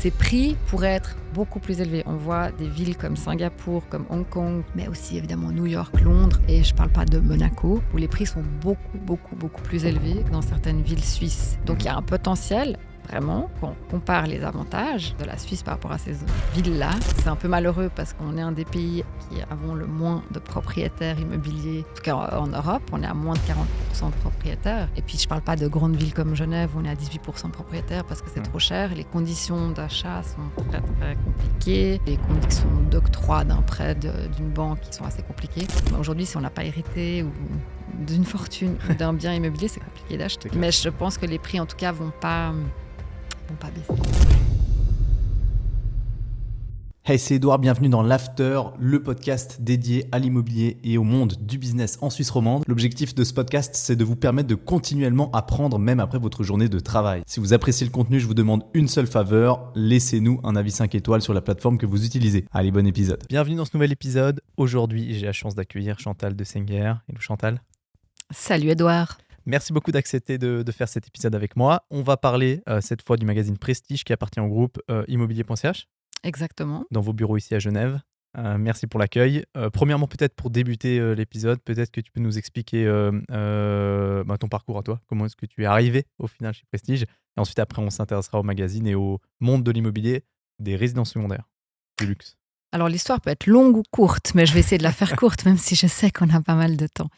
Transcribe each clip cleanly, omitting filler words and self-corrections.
ces prix pourraient être beaucoup plus élevés. On voit des villes comme Singapour, comme Hong Kong, mais aussi évidemment New York, Londres, et je ne parle pas de Monaco, où les prix sont beaucoup plus élevés que dans certaines villes suisses. Donc il y a un potentiel. Vraiment, quand on compare les avantages de la Suisse par rapport à ces villes-là, c'est un peu malheureux parce qu'on est un des pays qui avons le moins de propriétaires immobiliers. En tout cas, en Europe, on est à moins de 40% de propriétaires. Et puis, je ne parle pas de grandes villes comme Genève où on est à 18% de propriétaires parce que c'est trop cher. Les conditions d'achat sont très compliquées. Les conditions d'octroi d'un prêt d'une banque qui sont assez compliquées. Aujourd'hui, si on n'a pas hérité ou d'une fortune ou d'un bien immobilier, c'est compliqué d'acheter. Mais je pense que les prix, en tout cas, vont pas baisser. Hey, c'est Edouard, bienvenue dans l'After, le podcast dédié à l'immobilier et au monde du business en Suisse romande. L'objectif de ce podcast, c'est de vous permettre de continuellement apprendre même après votre journée de travail. Si vous appréciez le contenu, je vous demande une seule faveur, laissez-nous un avis 5 étoiles sur la plateforme que vous utilisez. Allez, bon épisode. Bienvenue dans ce nouvel épisode. Aujourd'hui, j'ai la chance d'accueillir Chantal de Senguer. Hello Chantal. Salut Edouard. Merci beaucoup d'accepter de faire cet épisode avec moi. On va parler cette fois du magazine Prestige qui appartient au groupe immobilier.ch. Exactement. Dans vos bureaux ici à Genève. Merci pour l'accueil. Premièrement, peut-être pour débuter l'épisode, peut-être que tu peux nous expliquer ton parcours à toi. Comment est-ce que tu es arrivé au final chez Prestige. Et ensuite, après, on s'intéressera au magazine et au monde de l'immobilier, des résidences secondaires, du luxe. Alors, l'histoire peut être longue ou courte, mais je vais essayer de la faire courte, même si je sais qu'on a pas mal de temps.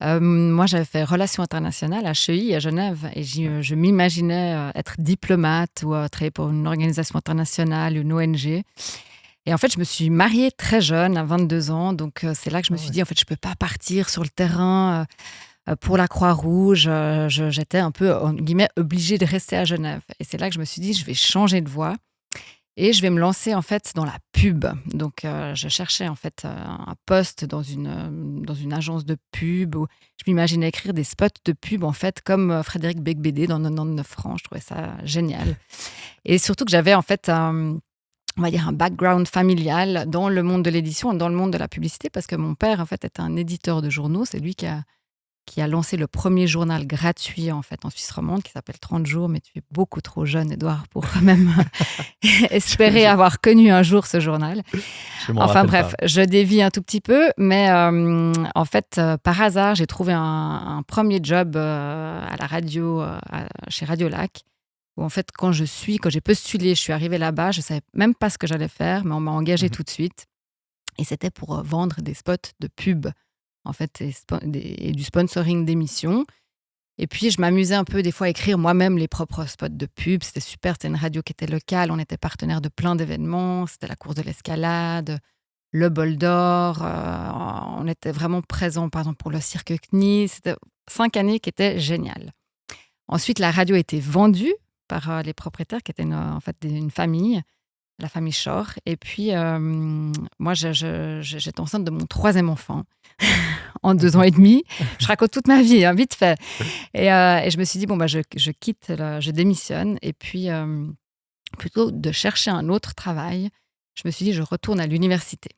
Moi, j'avais fait relations internationales à HEI, à Genève, et je m'imaginais être diplomate ou travailler pour une organisation internationale, une ONG. Et en fait, je me suis mariée très jeune, à 22 ans, donc c'est là que je me suis dit, en fait, je ne peux pas partir sur le terrain pour la Croix-Rouge. J'étais un peu, en guillemets, obligée de rester à Genève. Et c'est là que je me suis dit, je vais changer de voie. Et je vais me lancer en fait dans la pub. Donc, je cherchais en fait un poste dans une agence de pub où je m'imaginais écrire des spots de pub en fait comme Frédéric Becbédé dans 99 francs. Je trouvais ça génial. Et surtout que j'avais en fait on va dire un background familial dans le monde de l'édition, dans le monde de la publicité, parce que mon père en fait était un éditeur de journaux. C'est lui qui a lancé le premier journal gratuit en fait en Suisse romande qui s'appelle 30 jours, mais tu es beaucoup trop jeune, Edouard, pour même espérer avoir connu un jour ce journal. Enfin bref, je dévie un tout petit peu, mais en fait, par hasard, j'ai trouvé un premier job à la radio, chez Radiolac, où en fait, quand j'ai postulé, je suis arrivée là-bas, je ne savais même pas ce que j'allais faire, mais on m'a engagée tout de suite. Et c'était pour vendre des spots de pub, en fait, et du sponsoring d'émissions. Et puis, je m'amusais un peu des fois à écrire moi-même les propres spots de pub. C'était super, c'était une radio qui était locale, on était partenaire de plein d'événements. C'était la course de l'escalade, le bol d'or. On était vraiment présents, par exemple, pour le cirque CNI. C'était 5 années qui étaient géniales. Ensuite, la radio a été vendue par les propriétaires, qui étaient en fait une famille, la famille Schor. Et puis, moi, j'étais enceinte de mon 3e enfant en 2 ans et demi. Je raconte toute ma vie, hein, vite fait. Et je me suis dit, je quitte, je démissionne. Et puis, plutôt de chercher un autre travail, je me suis dit, je retourne à l'université.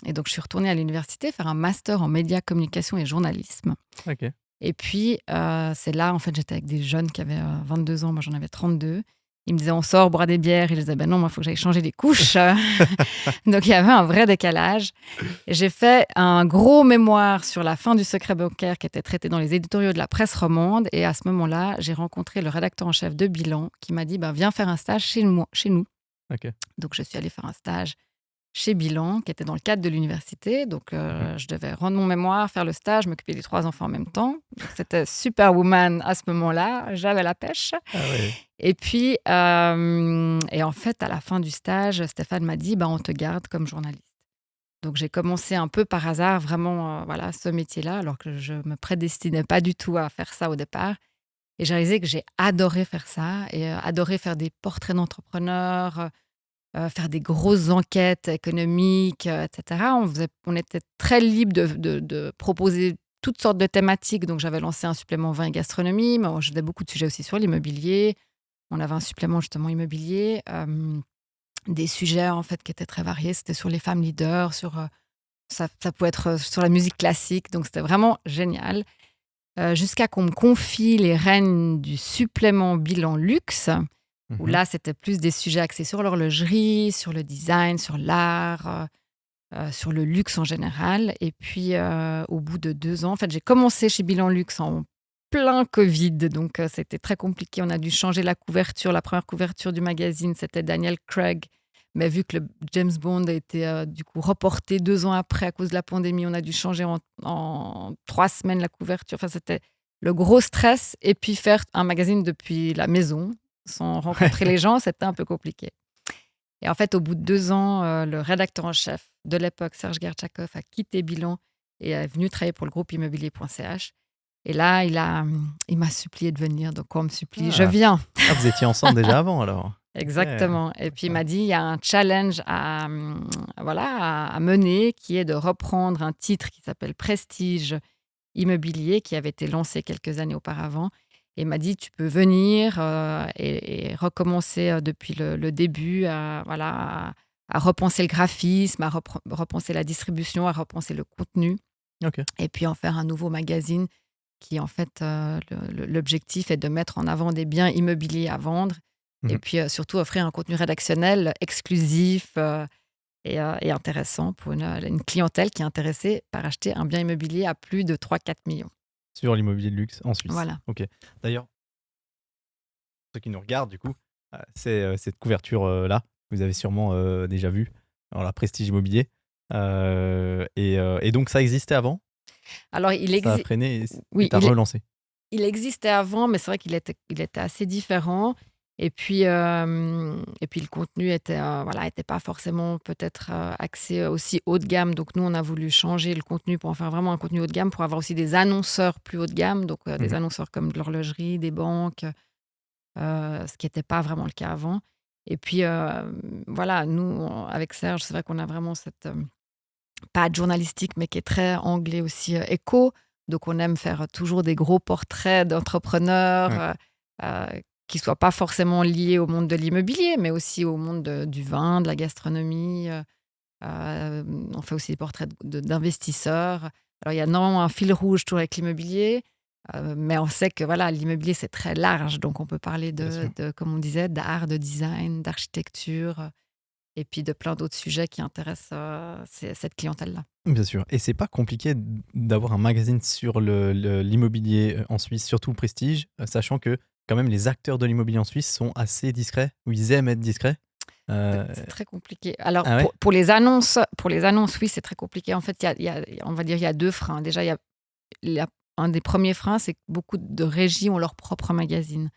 Et donc, je suis retournée à l'université faire un master en médias, communication et journalisme. Ok. Et puis, c'est là, en fait, j'étais avec des jeunes qui avaient 22 ans. Moi, j'en avais 32. Ils me disaient, on sort boire des bières. Et je disais, non, moi, il faut que j'aille changer les couches. Donc, il y avait un vrai décalage. Et j'ai fait un gros mémoire sur la fin du secret bancaire qui était traité dans les éditoriaux de la presse romande. Et à ce moment-là, j'ai rencontré le rédacteur en chef de Bilan qui m'a dit, viens faire un stage chez nous. Okay. Donc, je suis allée faire un stage chez Bilan, qui était dans le cadre de l'université. Donc, je devais rendre mon mémoire, faire le stage, m'occuper des 3 enfants en même temps. Donc, c'était superwoman à ce moment-là. J'avais la pêche. Ah ouais. Et puis, et en fait, à la fin du stage, Stéphane m'a dit, on te garde comme journaliste. Donc, j'ai commencé un peu par hasard, vraiment, ce métier-là, alors que je ne me prédestinais pas du tout à faire ça au départ. Et j'ai réalisé que j'ai adoré faire ça et adoré faire des portraits d'entrepreneurs, faire des grosses enquêtes économiques, etc. On était très libre de proposer toutes sortes de thématiques. Donc, j'avais lancé un supplément vin et gastronomie, mais je faisais beaucoup de sujets aussi sur l'immobilier. On avait un supplément justement immobilier, des sujets en fait qui étaient très variés. C'était sur les femmes leaders, ça pouvait être sur la musique classique. Donc, c'était vraiment génial. Jusqu'à qu'on me confie les rênes du supplément bilan luxe. où Mhm. là, c'était plus des sujets axés sur l'horlogerie, sur le design, sur l'art, sur le luxe en général. Et puis, au bout de 2 ans, en fait, j'ai commencé chez Bilan Luxe en plein Covid, donc c'était très compliqué. On a dû changer la couverture. La première couverture du magazine, c'était Daniel Craig. Mais vu que le James Bond a été du coup reporté 2 ans après à cause de la pandémie, on a dû changer en 3 semaines la couverture. Enfin, c'était le gros stress. Et puis faire un magazine depuis la maison, sans rencontrer les gens, c'était un peu compliqué. Et en fait, au bout de 2 ans, le rédacteur en chef de l'époque, Serge Gertchakov, a quitté Bilan et est venu travailler pour le groupe immobilier.ch. Et là, il m'a supplié de venir. Donc, quand on me supplie, je Ah. viens. Ah, vous étiez ensemble déjà avant alors. Ok. Exactement. Et puis, il Sympa. m'a dit, il y a un challenge à mener qui est de reprendre un titre qui s'appelle Prestige Immobilier, qui avait été lancé quelques années auparavant. Et il m'a dit, tu peux venir et recommencer depuis le début, à repenser le graphisme, à repenser la distribution, à repenser le contenu, Ok. et puis en faire un nouveau magazine qui, en fait, l'objectif est de mettre en avant des biens immobiliers à vendre, et Mhm. puis surtout offrir un contenu rédactionnel exclusif et intéressant pour une clientèle qui est intéressée par acheter un bien immobilier à plus de 3-4 millions. Sur l'immobilier de luxe en Suisse. Voilà. Ok. D'ailleurs, ceux qui nous regardent, du coup, c'est cette couverture-là. Vous avez sûrement déjà vu. Alors, la Prestige Immobilier. Et donc, ça existait avant. Alors, Ça a freiné et oui, t'as relancé. il existait avant, mais c'est vrai qu'il était assez différent. Et puis le contenu était pas forcément peut-être axé aussi haut de gamme. Donc nous, on a voulu changer le contenu pour en faire vraiment un contenu haut de gamme, pour avoir aussi des annonceurs plus haut de gamme, donc des Mhm. annonceurs comme de l'horlogerie, des banques, ce qui n'était pas vraiment le cas avant. Et puis voilà, nous, avec Serge, c'est vrai qu'on a vraiment cette patte journalistique, mais qui est très anglais aussi, éco. Donc on aime faire toujours des gros portraits d'entrepreneurs Ouais. qui ne soient pas forcément liés au monde de l'immobilier, mais aussi au monde du vin, de la gastronomie. On fait aussi des portraits d'investisseurs. Alors il y a normalement un fil rouge toujours avec l'immobilier, mais on sait que voilà, l'immobilier, c'est très large. Donc on peut parler Bien sûr. comme on disait, d'art, de design, d'architecture, et puis de plein d'autres sujets qui intéressent cette clientèle-là. Bien sûr. Et c'est pas compliqué d'avoir un magazine sur l'immobilier en Suisse, surtout le prestige, sachant que quand même les acteurs de l'immobilier en Suisse sont assez discrets, ou ils aiment être discrets. C'est Euh, c'est très compliqué. Alors, Ah ouais? pour les annonces, oui, c'est très compliqué. En fait, on va dire, il y a 2 freins. Déjà, un des premiers freins, c'est que beaucoup de régies ont leur propre magazine.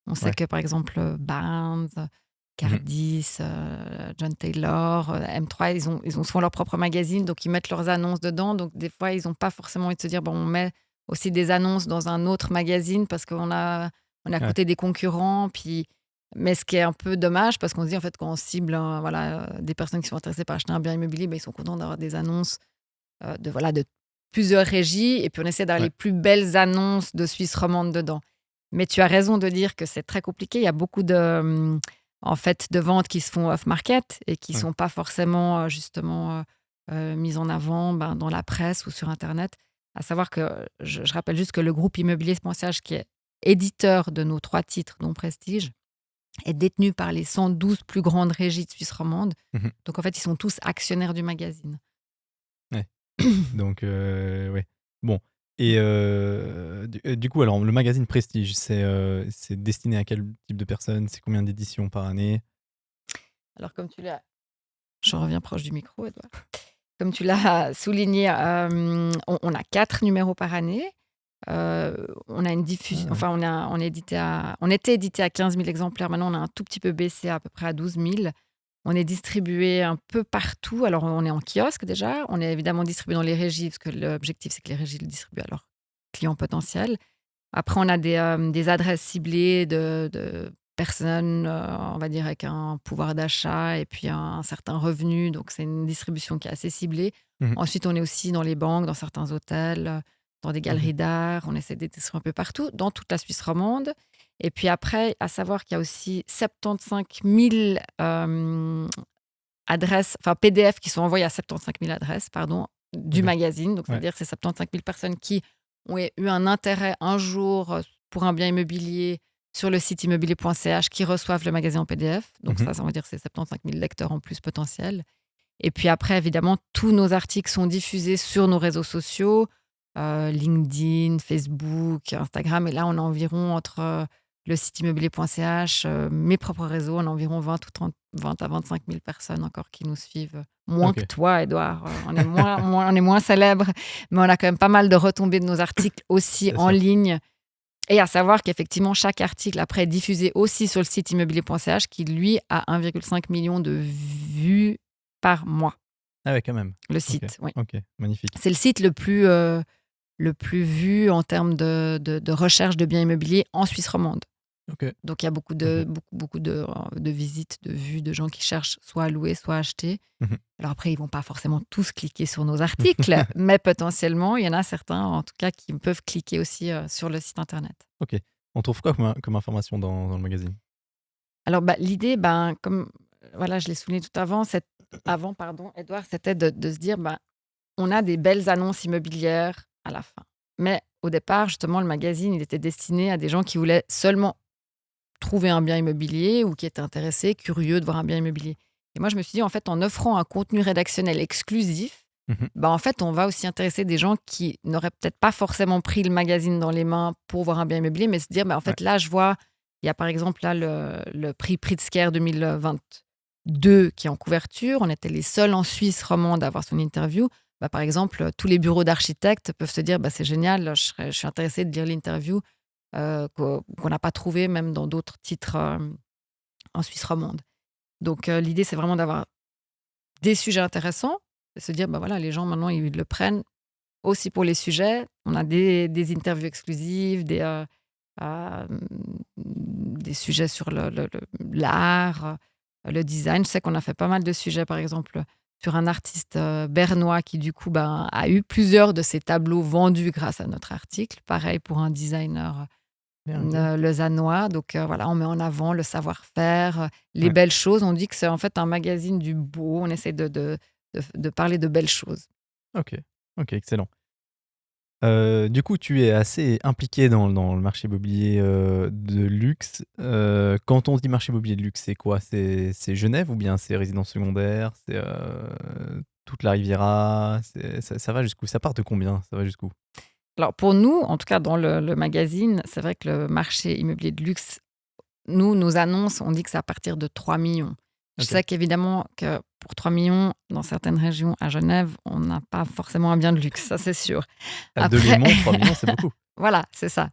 On sait Ouais. que, par exemple, Barnes, Mhm. Cardis, John Taylor, M3, ils ont souvent leur propre magazine, donc ils mettent leurs annonces dedans. Donc, des fois, ils n'ont pas forcément envie de se dire, bon, on met aussi des annonces dans un autre magazine parce on est à Ouais. côté des concurrents. Mais ce qui est un peu dommage, parce qu'on se dit, en fait, quand on cible des personnes qui sont intéressées par acheter un bien immobilier, ben, ils sont contents d'avoir des annonces de plusieurs régies, et puis on essaie d'avoir Ouais. les plus belles annonces de Suisse romande dedans. Mais tu as raison de dire que c'est très compliqué. Il y a beaucoup en fait, de ventes qui se font off-market et qui ne Ouais. sont pas forcément justement mises en avant dans la presse ou sur Internet. À savoir que je rappelle juste que le groupe Immobilier.ch, qui est éditeur de nos 3 titres, dont Prestige, est détenu par les 112 plus grandes régies de Suisse romande. Mhm. Donc en fait, ils sont tous actionnaires du magazine. Ouais. Donc, ouais. Bon. Et du coup, alors, le magazine Prestige, c'est destiné à quel type de personnes? C'est combien d'éditions par année? Alors comme tu l'as Je reviens proche du micro, Edouard. Comme tu l'as souligné, on a 4 numéros par année. On a une diffusion, Ah ouais. enfin, on était édité à 15 000 exemplaires. Maintenant, on a un tout petit peu baissé à peu près à 12 000. On est distribué un peu partout. Alors, on est en kiosque déjà. On est évidemment distribué dans les régies, parce que l'objectif, c'est que les régies le distribuent à leurs clients potentiels. Après, on a des adresses ciblées de personnes, on va dire, avec un pouvoir d'achat et puis un certain revenu. Donc, c'est une distribution qui est assez ciblée. Mhm. Ensuite, on est aussi dans les banques, dans certains hôtels, dans des Ok. galeries d'art. On essaie d'être un peu partout, dans toute la Suisse romande. Et puis après, à savoir qu'il y a aussi 75 000 adresses, enfin PDF, qui sont envoyées à 75 000 adresses, pardon, du Ok. magazine. Donc, Ouais. c'est-à-dire que c'est 75 000 personnes qui ont eu un intérêt un jour pour un bien immobilier, sur le site immobilier.ch qui reçoivent le magazine en PDF. Donc ça, on va dire que c'est 75 000 lecteurs en plus potentiels. Et puis après, évidemment, tous nos articles sont diffusés sur nos réseaux sociaux, LinkedIn, Facebook, Instagram. Et là, on a environ entre le site immobilier.ch, mes propres réseaux, on a environ 20 à 25 000 personnes encore qui nous suivent. Moins que toi, Edouard. On est moins célèbres, mais on a quand même pas mal de retombées de nos articles aussi en ligne. Et à savoir qu'effectivement, chaque article après est diffusé aussi sur le site immobilier.ch qui, lui, a 1,5 million de vues par mois. Ah ouais, quand même. Le site, oui. Ok, magnifique. C'est le site le plus vu en termes de recherche de biens immobiliers en Suisse romande. Okay. Donc, il y a beaucoup de visites, de vues, de gens qui cherchent soit à louer, soit à acheter. Alors après, ils ne vont pas forcément tous cliquer sur nos articles, mais potentiellement, il y en a certains, en tout cas, qui peuvent cliquer aussi sur le site Internet. Ok. On trouve quoi comme information dans le magazine? Alors, l'idée, comme je l'ai souligné tout avant, Edouard, c'était de se dire, on a des belles annonces immobilières à la fin. Mais au départ, justement, le magazine, il était destiné à des gens qui voulaient seulement trouver un bien immobilier ou qui étaient intéressés, curieux de voir un bien immobilier. Et moi, je me suis dit, en fait, en offrant un contenu rédactionnel exclusif, en fait, on va aussi intéresser des gens qui n'auraient peut-être pas forcément pris le magazine dans les mains pour voir un bien immobilier, mais se dire, en fait, là, je vois, il y a par exemple là le prix Pritzker 2022 qui est en couverture. On était les seuls en Suisse romande à avoir son interview. Par exemple, tous les bureaux d'architectes peuvent se dire, c'est génial, je suis intéressée de lire l'interview qu'on n'a pas trouvé même dans d'autres titres en Suisse romande. Donc, l'idée, c'est vraiment d'avoir des sujets intéressants et se dire, les gens, maintenant, ils le prennent aussi pour les sujets. On a des interviews exclusives, des sujets sur l'art, le design. Je sais qu'on a fait pas mal de sujets, par exemple, sur un artiste bernois qui, du coup, a eu plusieurs de ses tableaux vendus grâce à notre article. Pareil pour un designer lausannois. Donc, on met en avant le savoir-faire, les belles choses. On dit que c'est en fait un magazine du beau. On essaie de parler de belles choses. Ok, excellent. Du coup, tu es assez impliqué dans le marché immobilier de luxe. Quand on dit marché immobilier de luxe, c'est quoi? C'est Genève ou bien c'est résidence secondaire? C'est toute la Riviera? Ça va jusqu'où? Ça part de combien? Ça va jusqu'où? Alors, pour nous, en tout cas dans le magazine, c'est vrai que le marché immobilier de luxe, nos annonces, on dit que c'est à partir de 3 millions. Je sais qu'évidemment que pour 3 millions, dans certaines régions à Genève, on n'a pas forcément un bien de luxe, ça c'est sûr. À Delémont, 3 millions, c'est beaucoup. Voilà, c'est ça.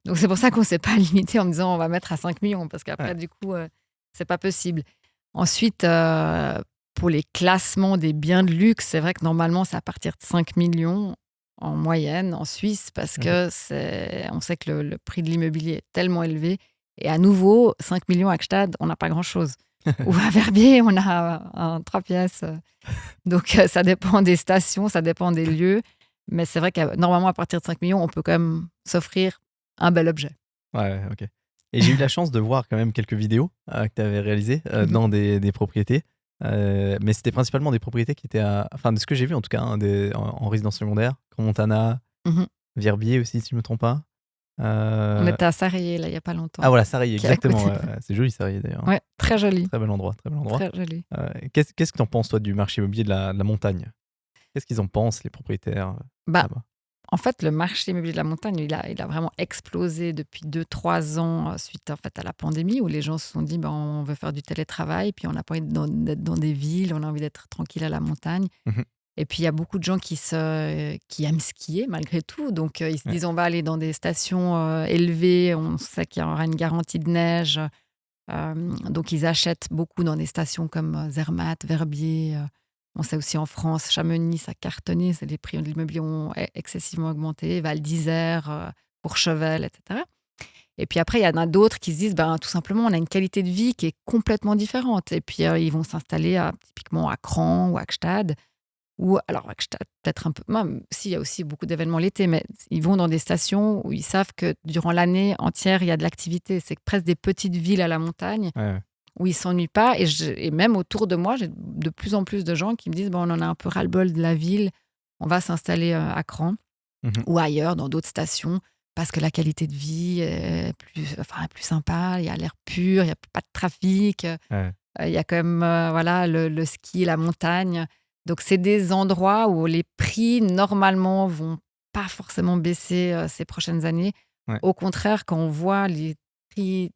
Donc c'est pour ça qu'on ne s'est pas limité en me disant on va mettre à 5 millions, parce qu'après, du coup, c'est pas possible. Ensuite, pour les classements des biens de luxe, c'est vrai que normalement, c'est à partir de 5 millions en moyenne en Suisse, parce que on sait que le prix de l'immobilier est tellement élevé. Et à nouveau, 5 millions à Gstaad, on n'a pas grand-chose. Ou à Verbier, on a un 3 pièces. Donc, ça dépend des stations, ça dépend des lieux. Mais c'est vrai que normalement, à partir de 5 millions, on peut quand même s'offrir un bel objet. Ouais, ok. Et j'ai eu la chance de voir quand même quelques vidéos que tu avais réalisées dans des propriétés. Mais c'était principalement des propriétés qui étaient enfin, de ce que j'ai vu en tout cas, en résidence secondaire, Crans-Montana, Verbier aussi, si je ne me trompe pas. On était à Sarrier, là, il n'y a pas longtemps. Ah voilà, Sarrier, exactement. C'est joli, Sarrier, d'ailleurs. Ouais, très joli. Très bel endroit, très bel endroit. Très joli. Qu'est-ce que tu en penses, toi, du marché immobilier de la montagne? Qu'est-ce qu'ils en pensent, les propriétaires là-bas? En fait, le marché immobilier de la montagne, il a vraiment explosé depuis 2-3 ans suite en fait, à la pandémie, où les gens se sont dit on veut faire du télétravail, puis on n'a pas envie d'être dans des villes, on a envie d'être tranquille à la montagne. Et puis, il y a beaucoup de gens qui aiment skier malgré tout. Donc, ils se disent on va aller dans des stations élevées, on sait qu'il y aura une garantie de neige. Donc, ils achètent beaucoup dans des stations comme Zermatt, Verbier. On sait aussi en France, Chamonix, ça a cartonné. Les prix de l'immobilier ont excessivement augmenté. Val d'Isère, Courchevel, etc. Et puis après, il y en a d'autres qui se disent tout simplement, on a une qualité de vie qui est complètement différente. Et puis, ils vont s'installer typiquement à Cran ou à Gstaad. Ou alors, peut-être un peu. Si, il y a aussi beaucoup d'événements l'été, mais ils vont dans des stations où ils savent que durant l'année entière, il y a de l'activité. C'est presque des petites villes à la montagne où ils ne s'ennuient pas. Et même autour de moi, j'ai de plus en plus de gens qui me disent on en a un peu ras-le-bol de la ville, on va s'installer à Cran ou ailleurs, dans d'autres stations. parce que la qualité de vie est plus sympa, il y a l'air pur, il n'y a pas de trafic, Ouais. il y a quand même voilà, le ski, la montagne. Donc, c'est des endroits où les prix, normalement, vont pas forcément baisser ces prochaines années. Ouais. Au contraire, quand on voit les prix,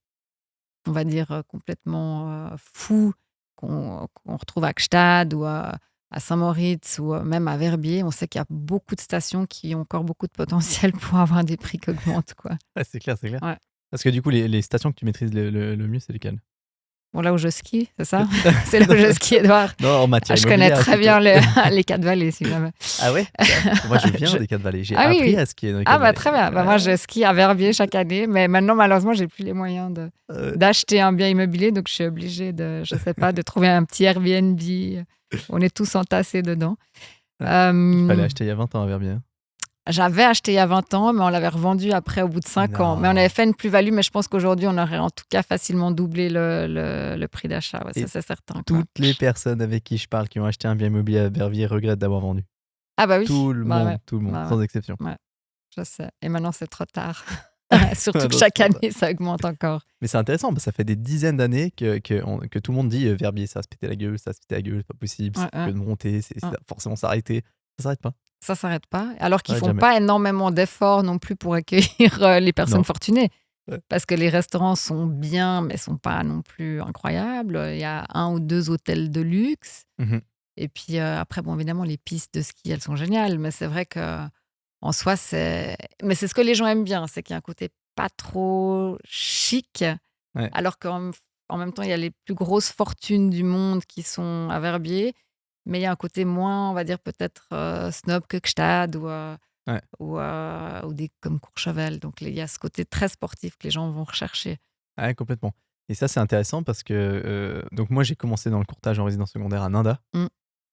on va dire, complètement fous qu'on retrouve à Gstaad ou à Saint-Moritz ou même à Verbier, on sait qu'il y a beaucoup de stations qui ont encore beaucoup de potentiel pour avoir des prix qui augmentent, quoi. Ouais, c'est clair, c'est clair. Ouais. Parce que du coup, les stations que tu maîtrises le mieux, c'est lesquelles? Bon, là où je skie, c'est ça? C'est là où je skie, Edouard. Non, en matière Je connais immobilière très plutôt. bien les Quatre Vallées, si jamais. Ah ouais? Moi, je viens Je- des Quatre-Vallées. J'ai Ah oui, appris oui. à skier dans les Ah bah Quatre-Vallées. très bien. Bah, moi, je skie à Verbier chaque année, mais maintenant, malheureusement, j'ai plus les moyens Euh, d'acheter un bien immobilier, donc je suis obligée je sais pas, de trouver un petit Airbnb. On est tous entassés dedans. il fallait Euh, acheter il y a 20 ans à Verbier. J'avais acheté il y a 20 ans, mais on l'avait revendu après au bout de 5 ans. Mais on Non. avait fait une plus-value, mais je pense qu'aujourd'hui, on aurait en tout cas facilement doublé le prix d'achat. Ouais, ça, Et c'est certain, quoi. toutes les personnes avec qui je parle qui ont acheté un bien immobilier à Verbier regrettent d'avoir vendu. Ah bah oui. Tout le monde, Bah ouais, sans exception. ouais, je sais. Et maintenant, c'est trop tard. Surtout que Maintenant, c'est chaque trop tard. année, ça augmente encore. Mais c'est intéressant, parce que ça fait des dizaines d'années que tout le monde dit Verbier, ça va se péter la gueule, ça va se péter la gueule, c'est pas possible, Ouais, c'est que de monter, ça ouais. va forcément s'arrêter. Ça s'arrête pas. Ça s'arrête pas. Alors Ça qu'ils s'arrête font jamais. pas énormément d'efforts non plus pour accueillir les personnes Non. fortunées. Ouais. Parce que les restaurants sont bien, mais sont pas non plus incroyables. Il y a 1 ou 2 hôtels de luxe. Mhm. Et puis après, bon, évidemment, les pistes de ski, elles sont géniales. Mais c'est vrai que en soi, mais c'est ce que les gens aiment bien. C'est qu'il y a un côté pas trop chic. Ouais. Alors qu'en même temps, il y a les plus grosses fortunes du monde qui sont à Verbier. Mais il y a un côté moins, on va dire, peut-être snob que Gstaad Ouais. ou des comme Courchevel. Donc, il y a ce côté très sportif que les gens vont rechercher. Ouais, complètement. Et ça, c'est intéressant parce que donc moi, j'ai commencé dans le courtage en résidence secondaire à Nanda. Mm.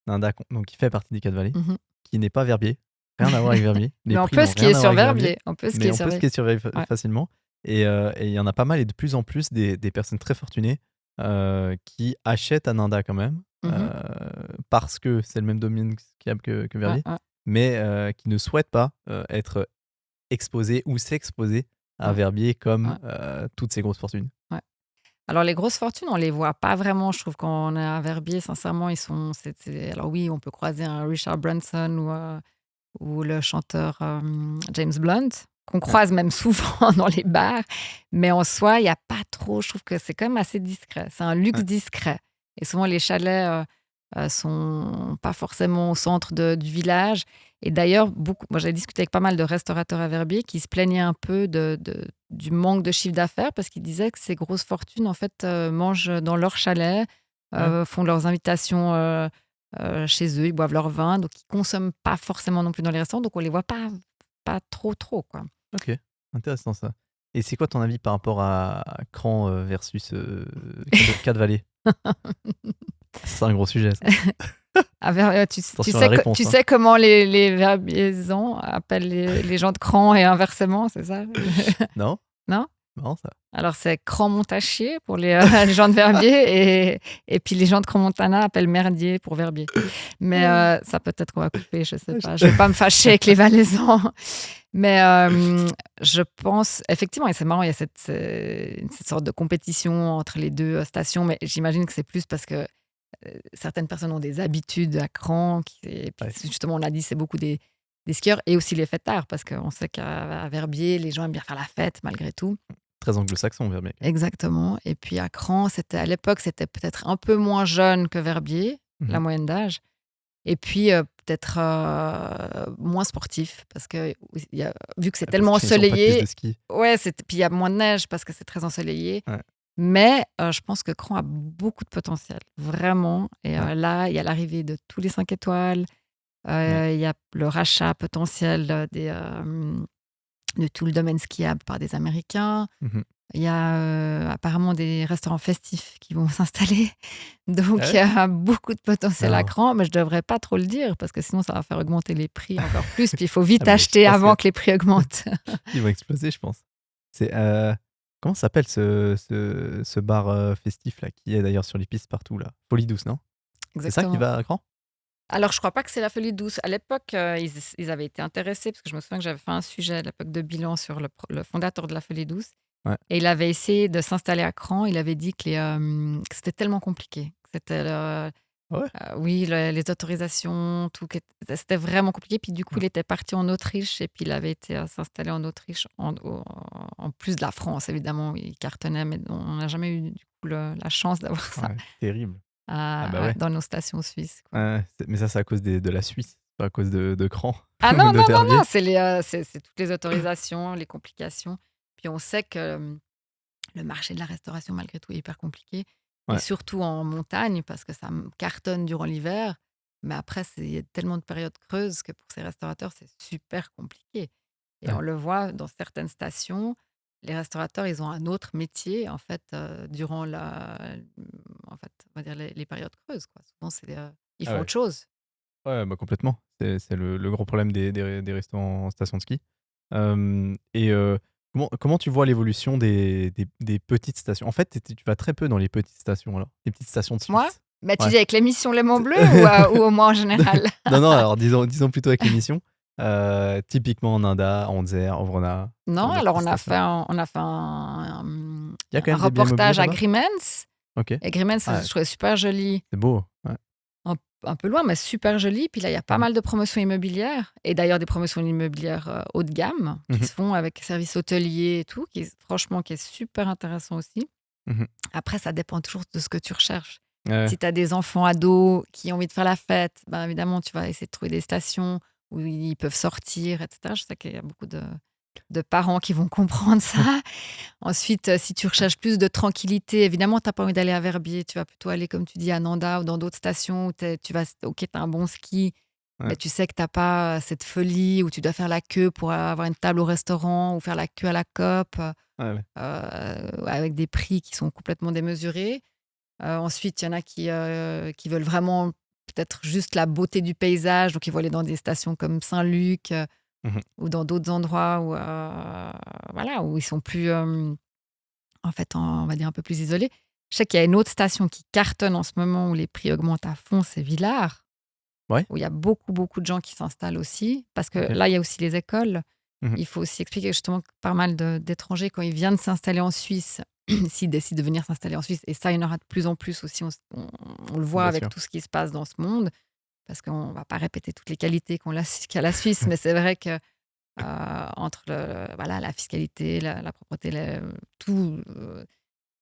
Nanda, donc qui fait partie des Quatre-Vallées, Mhm. qui n'est pas Verbier. Rien à voir avec Verbier. Les Mais on prix peut n'ont rien skier à voir sur avec Verbier. Verbier. On peut Mais skier on sur peut Verbier. skier sur Verbier Ouais. facilement. Et il y en a pas mal et de plus en plus des personnes très fortunées qui achètent à Nanda quand même, Mhm. parce que c'est le même domaine skiable que Ouais, Verbier, ouais, mais qui ne souhaitent pas être exposés ou s'exposer à ouais, Verbier comme ouais, toutes ces grosses fortunes. ouais. Alors, les grosses fortunes, on les voit pas vraiment. Je trouve qu'on est à Verbier, sincèrement, ils sont. Alors, oui, on peut croiser un Richard Branson ou le chanteur James Blunt, qu'on Ouais. croise même souvent dans les bars. Mais en soi, il n'y a pas trop. Je trouve que c'est quand même assez discret. C'est un luxe Ouais. discret. Et souvent, les chalets sont pas forcément au centre du village. Et d'ailleurs, moi, j'ai discuté avec pas mal de restaurateurs à Verbier qui se plaignaient un peu du manque de chiffre d'affaires parce qu'ils disaient que ces grosses fortunes, en fait, mangent dans leur chalet, Ouais. font leurs invitations chez eux, ils boivent leur vin, donc ils consomment pas forcément non plus dans les restaurants, donc on les voit pas trop, quoi. Ok, intéressant ça. Et c'est quoi ton avis par rapport à Cran versus Quatre-Vallées? C'est un gros sujet, ça. Attention à la réponse. Tu sais comment les Verbiaisans appellent les gens de Cran et inversement, c'est ça? Non? Non? Marrant ça. Alors, c'est Cran-Montachier pour les gens de Verbier et puis les gens de Cran-Montana appellent Merdier pour Verbier. Mais ça peut-être qu'on va couper, je sais pas. Je vais pas me fâcher avec les Valaisans. Mais je pense, effectivement, et c'est marrant, il y a cette sorte de compétition entre les deux stations, mais j'imagine que c'est plus parce que certaines personnes ont des habitudes à Cran, et puis Ouais. justement, on l'a dit, c'est beaucoup des skieurs et aussi les fêtards, parce qu'on sait qu'à Verbier, les gens aiment bien faire la fête malgré tout. Très anglo-saxon, Verbier. Exactement. Et puis à Cran, à l'époque, c'était peut-être un peu moins jeune que Verbier, la Mhm. moyenne d'âge. Et puis peut-être moins sportif, parce que vu que c'est Parce tellement qu'ils n'ont pas de piste de ensoleillé, ski. ouais, puis il y a moins de neige parce que c'est très ensoleillé. Ouais. Mais je pense que Cran a beaucoup de potentiel, vraiment. Et Ouais. là, il y a l'arrivée de tous les 5 étoiles. Ouais. Il y a le rachat potentiel de tout le domaine skiable par des Américains. Mhm. Il y a apparemment des restaurants festifs qui vont s'installer. Ah Donc, il y ouais? a beaucoup de potentiel à Non. Cran, mais je ne devrais pas trop le dire parce que sinon, ça va faire augmenter les prix encore plus. Puis, il faut vite Ah, mais je acheter pense avant que les prix augmentent. qu'ils vont exploser, je pense. C'est comment s'appelle ce bar festif là qui est d'ailleurs sur les pistes partout là? Folie douce, non? C'est ça qui Exactement. va à Cran? Alors, je crois pas que c'est la folie douce. À l'époque, ils avaient été intéressés, parce que je me souviens que j'avais fait un sujet à l'époque de bilan sur le fondateur de la folie douce. Ouais. Et il avait essayé de s'installer à Cran. Il avait dit que c'était tellement compliqué. C'était Ah ouais? oui, les autorisations, tout. C'était vraiment compliqué. Puis du coup, il était parti en Autriche et puis il avait été s'installer en Autriche, en plus de la France, évidemment. Il cartonnait, mais on n'a jamais eu du coup la chance d'avoir ça Ouais, terrible. Ah bah ouais. dans nos stations suisses, quoi. Ouais, mais ça, c'est à cause de la Suisse, pas à cause de Cran Ah ou non, non, non, non, d'Auterbier. c'est toutes les autorisations, les complications. Puis on sait que le marché de la restauration, malgré tout, est hyper compliqué. Et Ouais, surtout en montagne, parce que ça cartonne durant l'hiver. Mais après, il y a tellement de périodes creuses que pour ces restaurateurs, c'est super compliqué. Et on ouais. le voit dans certaines stations, les restaurateurs, ils ont un autre métier, en fait, durant en fait, on va dire les périodes creuses, quoi. Souvent, ils Ah font ouais. autre chose. Ouais, bah, complètement. C'est le gros problème des restaurants en station de ski. Et comment tu vois l'évolution des petites stations? En fait, tu vas très peu dans les petites stations alors, les petites stations de Moi? Suisse. Bah, tu Ouais. dis avec l'émission Léman C'est Bleu ou au moins en général? non, non, alors disons plutôt avec l'émission. Typiquement en Inda, en Anzer, en Vrona, ce Non, genre de alors petites stations. on a fait Il y a quand un même des biens immobiliers reportage à là-bas? Grimmens. OK. Et Grimmens, Ah, je trouvais super joli. c'est beau. Ouais. Un peu loin, mais super joli. Puis là, il y a pas Mmh mh. mal de promotions immobilières. Et d'ailleurs, des promotions immobilières haut de gamme qui Mmh. se font avec services hôteliers et tout, franchement, qui est super intéressant aussi. Mmh. Après, ça dépend toujours de ce que tu recherches. Ouais, Si tu as des enfants ados qui ont envie de faire la fête, ben évidemment, tu vas essayer de trouver des stations où ils peuvent sortir, etc. Je sais qu'il y a beaucoup de parents qui vont comprendre ça. Ensuite, si tu recherches plus de tranquillité, évidemment, tu n'as pas envie d'aller à Verbier. Tu vas plutôt aller, comme tu dis, à Nanda ou dans d'autres stations où OK, tu as un bon ski, ouais, mais tu sais que tu n'as pas cette folie où tu dois faire la queue pour avoir une table au restaurant ou faire la queue à la COP, ouais, ouais. avec des prix qui sont complètement démesurés. Ensuite, il y en a qui veulent vraiment peut-être juste la beauté du paysage, donc ils vont aller dans des stations comme Saint-Luc, Mmh. ou dans d'autres endroits où, voilà, où ils sont plus, en fait, on va dire un peu plus isolés. Je sais qu'il y a une autre station qui cartonne en ce moment où les prix augmentent à fond, c'est Villars, Ouais, où il y a beaucoup, beaucoup de gens qui s'installent aussi, parce que OK. là, il y a aussi les écoles. Mmh. Il faut aussi expliquer justement que pas mal d'étrangers, quand ils viennent s'installer en Suisse, s'ils décident de venir s'installer en Suisse, et ça, il y en aura de plus en plus aussi, on le voit Bien avec sûr. tout ce qui se passe dans ce monde, parce qu'on ne va pas répéter toutes les qualités qu'a la Suisse, mais c'est vrai que entre voilà, la fiscalité, la propreté, tout,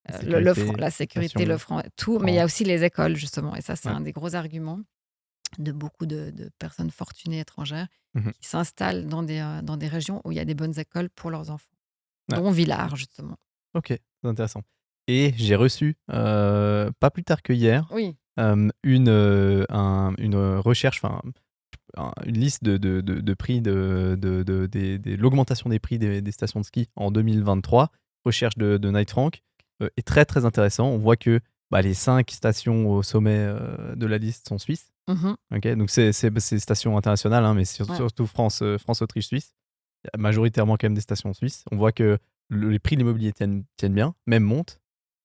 La sécurité, la sécurité, le location, franc, tout, mais il y franc. a aussi les écoles, justement. Et ça, c'est Ouais. un des gros arguments de beaucoup de personnes fortunées étrangères Mmh. qui s'installent dans des régions où il y a des bonnes écoles pour leurs enfants, Ouais. dont Villars, justement. OK, c'est intéressant. Et j'ai reçu, pas plus tard que hier, Oui. une recherche, enfin, une liste de prix de l'augmentation des prix des stations de ski en 2023. Recherche de Knight Frank, est très, très intéressant. On voit que, bah, les 5 stations au sommet, de la liste sont suisses. Mhm. OK, donc c'est stations internationales, hein, mais Ouais. surtout France, France, Autriche, Suisse. Il y a majoritairement quand même des stations suisses. On voit que les prix de l'immobilier tiennent bien, même montent.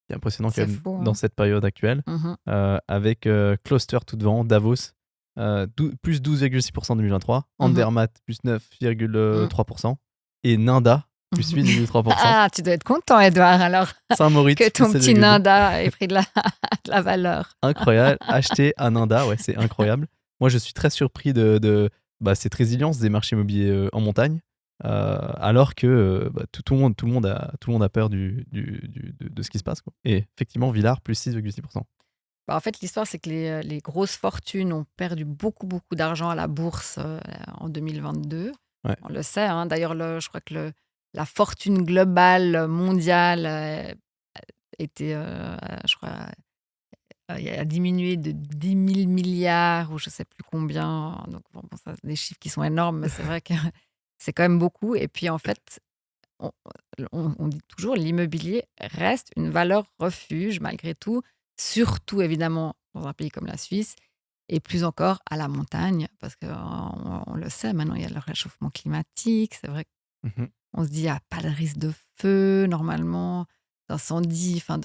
C'est impressionnant quand C'est même fou, dans hein. cette période actuelle. Mhm. Avec Cluster tout devant, Davos, plus 12,6% en 2023, Mhm. Andermatt plus Mm. 9,3% et Ninda plus 8,3%. Ah, tu dois être content, Edouard, alors, que Saint-Moritz plus ton petit 7,2%. Nanda ait pris de la valeur. Incroyable, acheter à Ninda, ouais, c'est incroyable. Moi, je suis très surpris de cette résilience des marchés immobiliers en montagne, alors que bah, tout le monde a peur de ce qui se passe, quoi. Et effectivement, Villars, plus 6,6%. Bah, en fait, l'histoire, c'est que les grosses fortunes ont perdu beaucoup, beaucoup d'argent à la bourse en 2022. Ouais. On le sait, hein. D'ailleurs, je crois que la fortune globale mondiale était, je crois, a diminué de 10 000 milliards ou je ne sais plus combien. Donc, bon, ça, des chiffres qui sont énormes, mais c'est vrai que c'est quand même beaucoup. Et puis, en fait, on, on dit toujours l'immobilier reste une valeur refuge malgré tout, surtout évidemment dans un pays comme la Suisse et plus encore à la montagne parce qu'on le sait maintenant, il y a le réchauffement climatique. C'est vrai Mhm. qu'on se dit, il n'y a pas de risque de feu normalement, d'incendie, enfin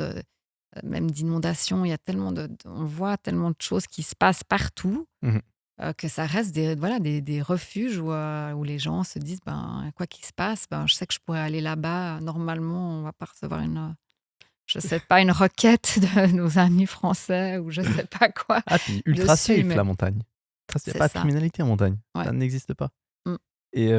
même d'inondation. Il y a tellement on voit tellement de choses qui se passent partout. Mhm. que ça reste des refuges où les gens se disent, quoi qu'il se passe, je sais que je pourrais aller là-bas. Normalement, on va pas recevoir je sais pas, une requête de nos amis français ou je sais pas quoi Ah, puis ultra dessus, safe mais la montagne. Il n'y a c'est pas de ça. criminalité en montagne. Ouais. Ça n'existe pas. Mmh. Et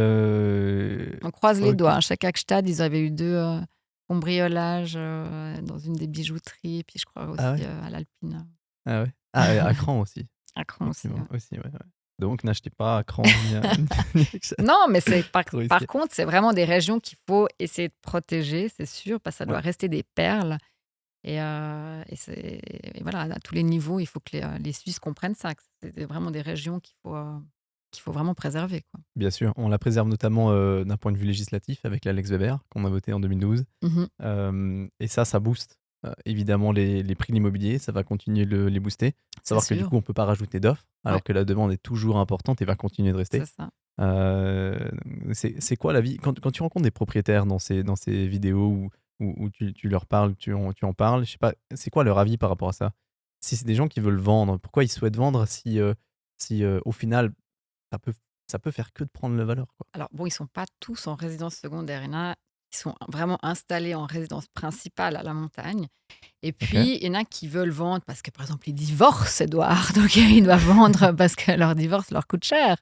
On croise les OK. doigts. Chez Kakstad, ils avaient eu 2 cambriolages, dans une des bijouteries, puis je crois Ah aussi, ouais? à l'Alpina. Ah ouais? Ah, et à Cran aussi, À Cran aussi, effectivement, ouais. aussi, ouais, ouais. Donc n'achetez pas à Cran ni à ni à Ixelles, Non, mais c'est trop par risqué. contre, c'est vraiment des régions qu'il faut essayer de protéger, c'est sûr, parce que ça Ouais, doit rester des perles et voilà, à tous les niveaux, il faut que les Suisses comprennent ça, que c'est vraiment des régions qu'il faut vraiment préserver, quoi. bien sûr. On la préserve notamment, d'un point de vue législatif avec la Lex Weber qu'on a votée en 2012. Mmh. Et ça booste, évidemment les prix de l'immobilier, ça va continuer de les booster. Faut C'est savoir que du sûr, coup, on peut pas rajouter d'offres, ouais, alors que la demande est toujours importante et va continuer de rester. c'est ça. Heu, c'est quoi la vie quand tu rencontres des propriétaires dans ces vidéos où tu leur parles, tu en parles, je sais pas, c'est quoi leur avis par rapport à ça? Si c'est des gens qui veulent vendre, pourquoi ils souhaitent vendre si, au final, ça peut ça peut faire que de prendre la valeur, quoi? Alors bon, ils sont pas tous en résidence secondaire. Il y en a qui sont vraiment installés en résidence principale à la montagne. Et OK, puis, il y en a qui veulent vendre parce que, par exemple, ils divorcent, Édouard. Donc, ils doivent vendre parce que leur divorce leur coûte cher.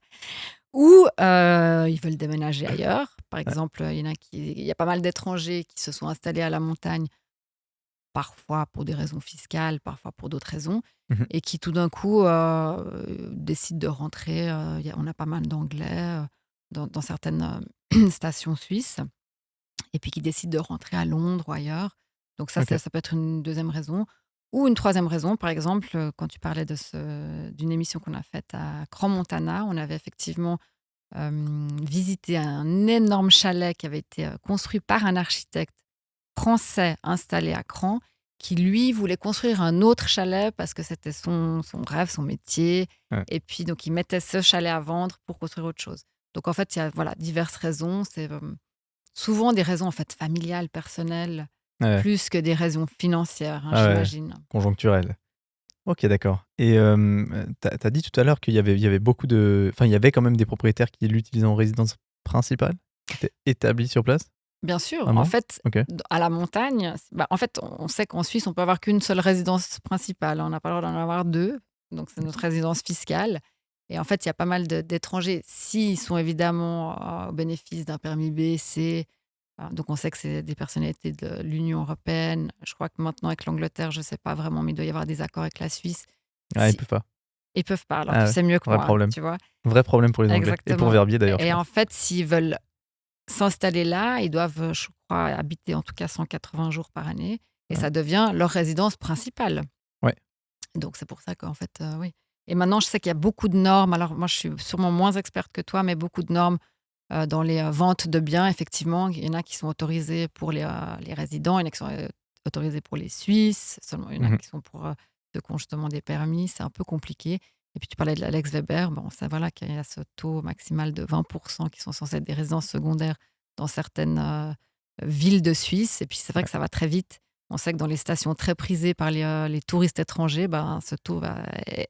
Ou ils veulent déménager ailleurs. Par ouais, exemple, il y a pas mal d'étrangers qui se sont installés à la montagne, parfois pour des raisons fiscales, parfois pour d'autres raisons, mmh et qui tout d'un coup décident de rentrer. On a pas mal d'anglais dans certaines stations suisses, et puis qui décident de rentrer à Londres ou ailleurs. Donc ça, OK, ça peut être une deuxième raison. Ou une troisième raison, par exemple, quand tu parlais d'une émission qu'on a faite à Crans-Montana, on avait effectivement visité un énorme chalet qui avait été construit par un architecte français installé à Cran, qui lui voulait construire un autre chalet parce que c'était son rêve, son métier. ouais, Et puis donc il mettait ce chalet à vendre pour construire autre chose. Donc en fait, il y a voilà diverses raisons. C'est souvent des raisons en fait familiales, personnelles, ouais, plus que des raisons financières, hein, ouais, ouais, j'imagine. conjoncturel. OK, d'accord. Et tu as dit tout à l'heure qu'il y avait beaucoup enfin, il y avait quand même des propriétaires qui l'utilisaient en résidence principale? Qui étaient établis sur place? Bien sûr, en Vraiment? fait, OK, à la montagne, en fait, on sait qu'en Suisse, on peut avoir qu'une seule résidence principale. On n'a pas le droit d'en avoir 2, donc c'est notre résidence fiscale. Et en fait, il y a pas mal d'étrangers, s'ils sont évidemment au bénéfice d'un permis B, C. Donc on sait que c'est des personnalités de l'Union européenne. Je crois que maintenant, avec l'Angleterre, je ne sais pas vraiment, mais il doit y avoir des accords avec la Suisse. ah, ils Si, peuvent pas. ils peuvent pas, alors tu Ah ouais, sais mieux que vrai moi, problème. tu vois. Vrai problème pour les Anglais et pour Exactement. Verbier d'ailleurs, je Et en pense. fait, s'ils veulent s'installer là, ils doivent, je crois, habiter en tout cas 180 jours par année, et Ouais, ça devient leur résidence principale. ouais, Donc c'est pour ça qu'en fait, oui. Et maintenant, je sais qu'il y a beaucoup de normes. Alors moi, je suis sûrement moins experte que toi, mais beaucoup de normes dans les ventes de biens. Effectivement, il y en a qui sont autorisées pour les résidents, il y en a qui sont autorisées pour les Suisses, seulement il y en a mmh qui sont pour ceux qui ont justement des permis. C'est un peu compliqué. Et puis tu parlais de l'Alex Weber. Bon, ça voilà qu'il y a ce taux maximal de 20% qui sont censés être des résidences secondaires dans certaines villes de Suisse. Et puis c'est vrai ouais. que ça va très vite. On sait que dans les stations très prisées par les touristes étrangers, ce taux va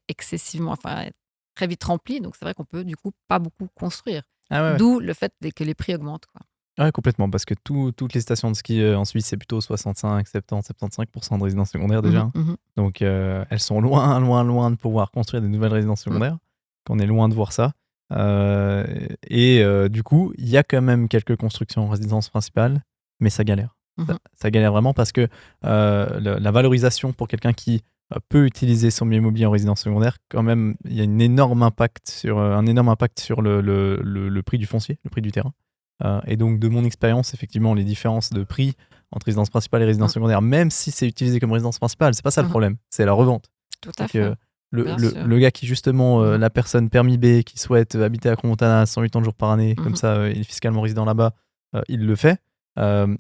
excessivement, enfin, être très vite rempli. Donc c'est vrai qu'on peut du coup pas beaucoup construire. Ah ouais, ouais. D'où le fait que les prix augmentent, quoi. Ouais, complètement, parce que toutes les stations de ski, en Suisse, c'est plutôt 65, 70, 75 de résidences secondaires déjà, Mmh hein. mh. Mmh. Donc elles sont loin, loin, loin de pouvoir construire des nouvelles résidences Mmh. secondaires, qu'on est loin de voir ça. Du coup, il y a quand même quelques constructions en résidence principale, mais ça galère. Ça Mmh. ça galère vraiment parce que, le la valorisation pour quelqu'un qui, peut utiliser son bien immobilier en résidence secondaire, quand même, il y a un énorme impact sur le prix du foncier, le prix du terrain. Et donc de mon expérience, effectivement, les différences de prix entre résidence principale et résidence Mmh. secondaire, même si c'est utilisé comme résidence principale, c'est pas ça le Mmh. problème, c'est la revente. Tout C'est à fait, que le bien le sûr. le gars qui justement, Mmh. la personne permis B qui souhaite habiter à Crans-Montana 180 jours par année, comme Mmh. ça, il est fiscalement résident là-bas, il le fait,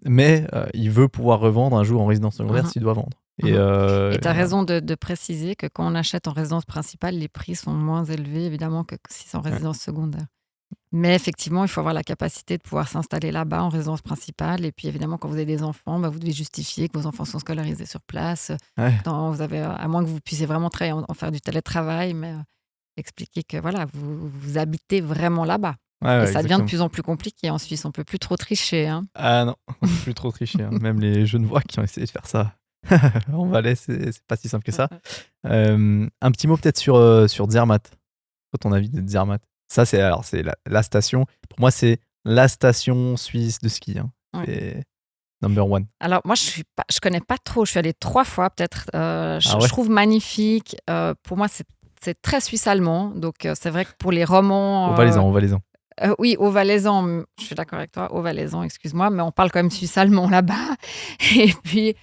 mais il veut pouvoir revendre un jour en résidence secondaire Mmh. s'il doit vendre et Mmh. Et tu as voilà. raison de préciser que quand on achète en résidence principale, les prix sont moins élevés évidemment que si c'est en Ouais, résidence secondaire. Mais effectivement, il faut avoir la capacité de pouvoir s'installer là-bas en résidence principale. Et puis évidemment, quand vous avez des enfants, vous devez justifier que vos enfants sont scolarisés sur place. ouais, Vous avez, à moins que vous puissiez vraiment travailler, en faire du télétravail. Mais expliquer que voilà, vous habitez vraiment là-bas. Ouais, Et ça devient de exactement. plus en plus compliqué en Suisse. On peut plus trop tricher, hein. Ah non, on peut plus trop tricher, hein. Même les Genevois qui ont essayé de faire ça en Valais, c'est pas si simple que ça. Un petit mot peut-être sur Zermatt. Quoi ton avis de Zermatt? Ça, c'est la station. Pour moi, c'est la station suisse de ski, hein. Ouais. C'est number one. Alors moi, je connais pas trop. Je suis allée 3 fois peut-être. Je Ah ouais? trouve magnifique. Pour moi, c'est très suisse-allemand. Donc c'est vrai que pour les romans, Au Valaisan. oui, au valaisan, je suis d'accord avec toi, au valaisan, excuse-moi, mais on parle quand même suisse-allemand là-bas. Et puis,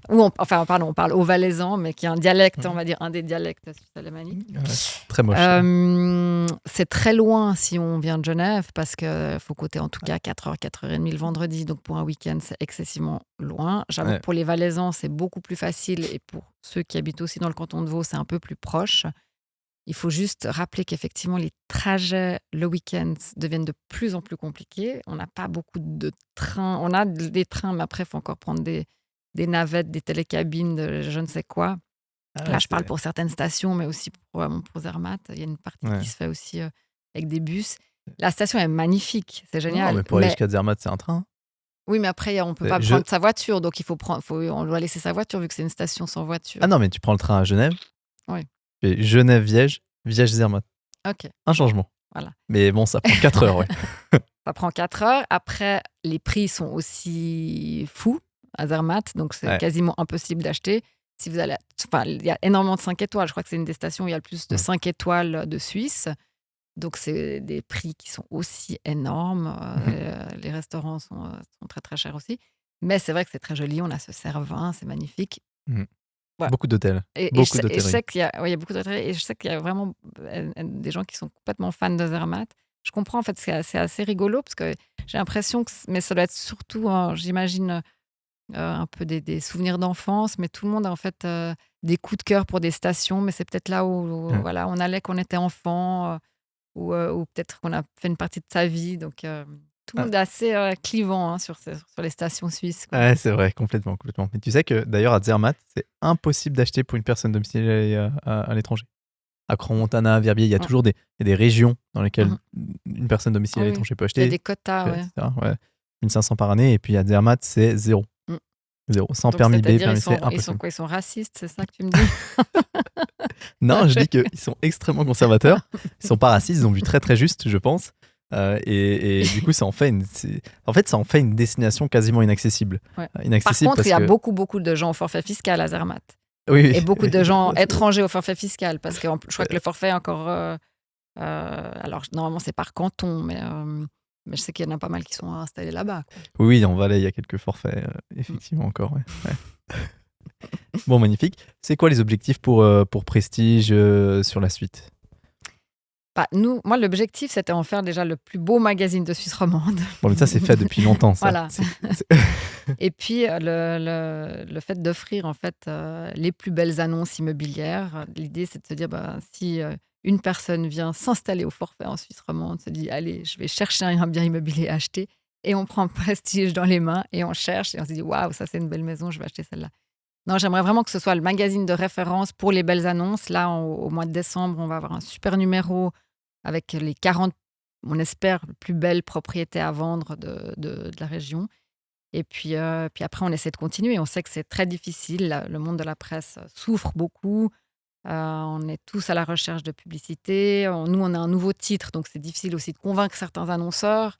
on parle au valaisan, mais qui est un dialecte, on va dire, un des dialectes suisse-alémaniques. Ouais, très moche. C'est très loin si on vient de Genève, parce qu'il faut compter en tout cas 4h, 4h30 le vendredi. Donc pour un week-end, c'est excessivement loin. J'avoue Ouais. que pour les valaisans, c'est beaucoup plus facile. Et pour ceux qui habitent aussi dans le canton de Vaud, c'est un peu plus proche. Il faut juste rappeler qu'effectivement, les trajets le week-end deviennent de plus en plus compliqués. On n'a pas beaucoup de trains. On a des trains, mais après, il faut encore prendre des navettes, des télécabines, je ne sais quoi. Ah Là, ouais, je parle pour certaines stations, mais aussi pour Zermatt. Il y a une partie Ouais. qui se fait aussi avec des bus. La station est magnifique, c'est Non, génial. mais pour aller jusqu'à Zermatt, c'est un train. Oui, mais après, on ne peut pas Je- prendre sa voiture, donc on doit laisser sa voiture vu que c'est une station sans voiture. Ah non, mais tu prends le train à Genève. Oui. Et Genève-Viège, Viège-Zermatt. Ok, Un changement. voilà. Mais bon, ça prend 4 heures, ouais. Ça prend 4 heures. Après, les prix sont aussi fous à Zermatt, donc c'est Ouais. quasiment impossible d'acheter. Si vous allez, enfin, il y a énormément de 5 étoiles. Je crois que c'est une des stations où il y a le plus de 5 étoiles de Suisse. Donc, c'est des prix qui sont aussi énormes. Les restaurants sont très, très chers aussi. Mais c'est vrai que c'est très joli. On a ce Cervin, c'est magnifique. Mhm. Voilà. Beaucoup d'hôtels. Et Beaucoup je d'hôtellerie. sais qu'il y a, ouais, il y a beaucoup d'hôtellerie. Et je sais qu'il y a vraiment des gens qui sont complètement fans de Zermatt. Je comprends, en fait, c'est assez rigolo parce que j'ai l'impression que... Mais ça doit être surtout, j'imagine, un peu des souvenirs d'enfance. Mais tout le monde a en fait des coups de cœur pour des stations. Mais c'est peut-être là où Ouais. voilà, on allait quand on était enfant ou peut-être qu'on a fait une partie de sa vie. Donc, tout le monde est assez clivant sur les stations suisses, quoi. Ouais, c'est vrai, complètement. Mais tu sais que d'ailleurs à Zermatt, c'est impossible d'acheter pour une personne domiciliée à l'étranger. À Crans-Montana, Verbier, il y a toujours il y a des régions dans lesquelles une personne domiciliée à Oui, l'étranger peut il y a acheter, des quotas, ouais. etc. Ouais. 1500 par année. Et puis à Zermatt, c'est zéro. Mm. Zéro. Sans Donc, permis B, c'est-à-dire, permis C, ils sont impossible. quoi? Ils sont racistes, c'est ça que tu me dis? Non, je dis qu'ils sont extrêmement conservateurs. Ils sont pas racistes, ils ont vu très très juste, je pense. Et du coup, ça en fait une destination quasiment inaccessible. Ouais. Par Inaccessible contre, parce il y a que... beaucoup de gens au forfait fiscal à Zermatt. Oui, Et beaucoup de gens oui. étrangers au forfait fiscal. Parce que je crois que le forfait est encore... alors, normalement, c'est par canton, mais je sais qu'il y en a pas mal qui sont installés là-bas, quoi. Oui, en Valais, il y a quelques forfaits, effectivement, encore. Ouais. Bon, magnifique. C'est quoi les objectifs pour Prestige sur la suite? Bah, moi, l'objectif, c'était en faire déjà le plus beau magazine de Suisse romande. Bon, mais ça, c'est fait depuis longtemps, ça. Voilà. Et puis, le fait d'offrir en fait les plus belles annonces immobilières. L'idée, c'est de se dire, si une personne vient s'installer au forfait en Suisse romande, se dit, allez, je vais chercher un bien immobilier à acheter, et on prend Prestige dans les mains et on cherche et on se dit, waouh, ça c'est une belle maison, je vais acheter celle-là. Non, j'aimerais vraiment que ce soit le magazine de référence pour les belles annonces. Là, au mois de décembre, on va avoir un super numéro avec les 40, on espère, plus belles propriétés à vendre de la région. Et puis après, on essaie de continuer. On sait que c'est très difficile. Le monde de la presse souffre beaucoup. On est tous à la recherche de publicité. Nous, on a un nouveau titre, donc c'est difficile aussi de convaincre certains annonceurs,